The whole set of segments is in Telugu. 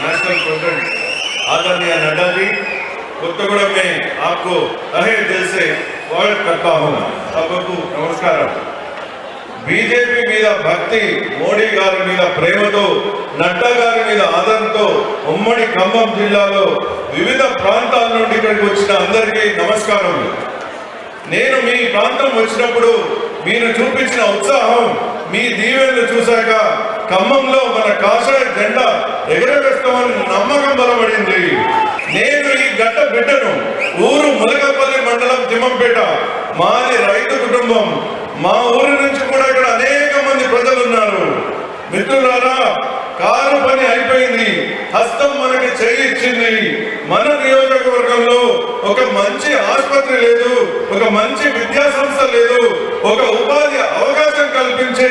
नेशनल प्रेसिडेंट आदरणीय नड्डा जी, कोत्तगुड़म में आपको तहे दिल से स्वागत करता हूँ। सबको नमस्कार। बीजेपी मीद भक्ति, मोदी गारी मीद प्रेमतो, नड्डा गारी मीद आदरणतो उम्मడి ఖమ్మం జిల్లాలో వివిధ ప్రాంతాల నుండి ఇక్కడికి వచ్చిన అందరికీ నమస్కారములు। నేను మీ ప్రాంతం వచ్చినప్పుడు మీరు చూపించిన ఉత్సాహం, మీ దీవెనలు చూశాక ఖమ్మంలో మన కాషాయ జెండా ఎగరవేస్తామని నమ్మకం బలపడింది। నేను ఈ గడ్డ బిడ్డను, ఊరు ములగపల్లి మండలం తిమ్మంపేట, మాది రైతు కుటుంబం। మా ఊరి నుంచి కూడా ఇక్కడ అనేక మంది ప్రజలు ఉన్నారు। మిత్రులారా, కారు పని అయిపోయింది, హస్తం మనకి చేయి ఇచ్చింది। మన నియోజకవర్గంలో ఒక మంచి ఆసుపత్రి లేదు, ఒక మంచి విద్యా సంస్థ లేదు, ఒక ఉపాధి అవకాశం కల్పించే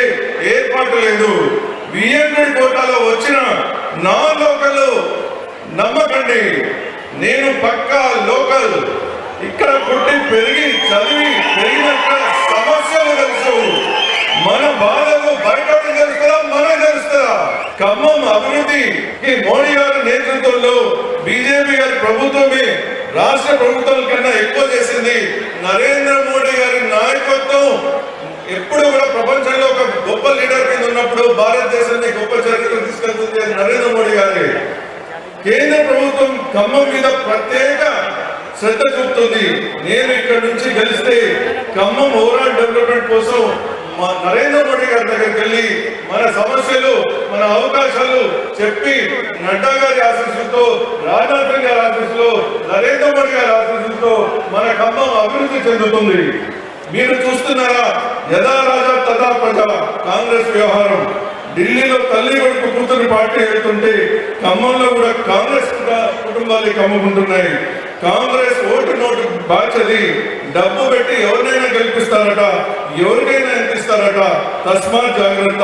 ఏర్పాటు లేదు। బిఎన్డి కోటాలో వచ్చిన నా లోకల్ నమ్మకండి, నేను పక్కా లోకల్। ఇక్కడ పుట్టి పెరిగి చదివి పెరిగినట్ట సమస్యలు తెలుసు, మన బాధలు బయట తెలుస్తుందా, మనకు తెలుస్తుందా? ఖమ్మం అభివృద్ధికి మోడీ గారి నేతృత్వంలో బీజేపీ గారి ప్రభుత్వమే రాష్ట్ర ప్రభుత్వం కన్నా ఎక్కువ చేసింది। నరేంద్ర మోడీ గారి నాయకత్వం ఎప్పుడు కూడా ప్రపంచంలో ఒక గొప్ప లీడర్ కింద ఉన్నప్పుడు భారతదేశాన్ని గొప్ప చరిత్ర తీసుకెళ్తుంది నరేంద్ర మోడీ గారి। కేంద్ర ప్రభుత్వం ఖమ్మం మీద ప్రత్యేక శ్రద్ధ చూపుతుంది। నేను ఇక్కడ నుంచి గెలిస్తే ఖమ్మం ఓవరాల్ డెవలప్మెంట్ కోసం నరేంద్ర మోడీ గారి దగ్గరికి వెళ్ళి మన సమస్యలు, మన అవకాశాలు చెప్పి నడ్డా గారి ఆశీస్సులతో, రాజ్నాథ్ సింగ్ గారి ఆశీస్సులో, నరేంద్ర మోడీ గారి ఆశీస్సులతో మన ఖమ్మం అభివృద్ధి చెందుతుంది। మీరు చూస్తున్నారా, యథా రాజా తథా ప్రజా కాంగ్రెస్ వ్యవహారం। ఢిల్లీలో తల్లి కొడుకు కూతురు పార్టీ వెళ్తుంటే ఖమ్మంలో కూడా కాంగ్రెస్ కుటుంబాలు కమ్ముకుంటున్నాయి। కాంగ్రెస్ ఓటు నోటు బాధ్యది, డబ్బు పెట్టి ఎవరినైనా గెలిపిస్తారట, ఎవరికైనా ఎంతిస్తారట, తస్మాత్ జాగ్రత్త।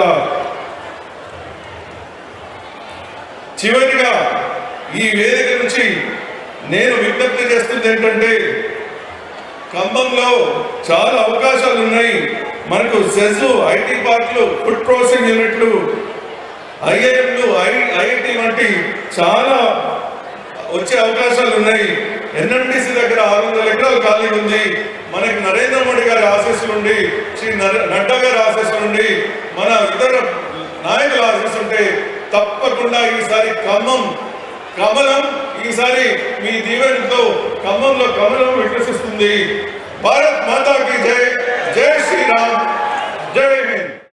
చివరిగా ఈ వేదిక నుంచి నేను విజ్ఞప్తి చేస్తుంది ఏంటంటే, ఖమ్మంలో చాలా అవకాశాలు ఉన్నాయి। మనకు సెజ్, ఐటీ పార్కులు, ఫుడ్ ప్రాసెసింగ్ యూనిట్లు, ఐఐఎంలు, ఐఐటి వంటి చాలా వచ్చే అవకాశాలు ఉన్నాయి। ఎన్ఎండిసి దగ్గర 600 ఎకరాలు ఖాళీ ఉంది। మనకి నరేంద్ర మోడీ గారి ఆశీస్సులు ఉండి, శ్రీ నడ్డా గారి ఆశీస్సులు ఉండి, మన ఇతర నాయకుల ఆశీస్సులు ఉంటే తప్పకుండా ఈసారి ఖమ్మం కమలం, ఈసారి మీ దీవెనతో ఖమ్మంలో కమలం వికసిస్తుంది। భారత్ మాతా కీ జై, జై శ్రీరామ్, జై హింద్।